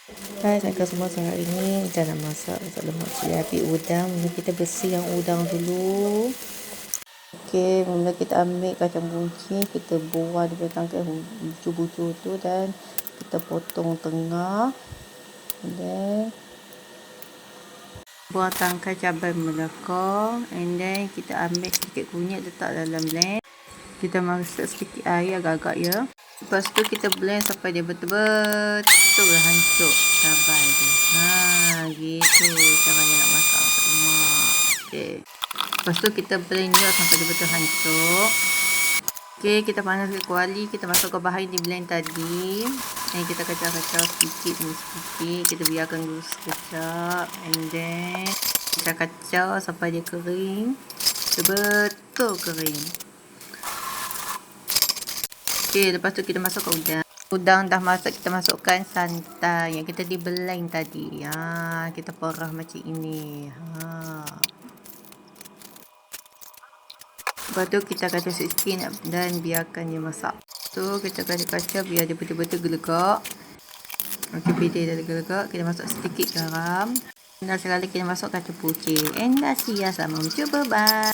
Hai, assalamualaikum semua. So, hari ni kita nak masak lemak cili api udang. Mula kita bersih yang udang dulu. Okey, mula kita ambil kacang buncis, kita buang di belakang bucu-bucu tu dan kita potong tengah. And then buang tangkai cabai melaka. And then kita ambil sedikit kunyit letak dalam blend. Kita masak sedikit air agak-agak ya. Lepas tu kita blend sampai dia betul-betul hancur cabai tu. Gitu caranya nak masak lemak. Okey. Lepas tu kita blend juga sampai dia betul hancur. Okey, kita panaskan kuali, kita masukkan bahan di blend tadi. Dan kita kacau-kacau sedikit demi sedikit. Kita biarkan dulu sekejap. And then kita kacau sampai dia kering. Betul kering. Okey, lepas tu kita masukkan udang. Udang dah masak, kita masukkan santan yang kita di blend tadi. Kita perah macam ini. Lepas tu kita kacau sikit dan biarkan dia masak. Tu kita kacau-kacau biar dia betul-betul gelegak. Okey, bila dia dah gelegak, kita masuk sedikit garam. Dan sekali kita masuk kacang putih. And dah siap sama mencuba. Bye.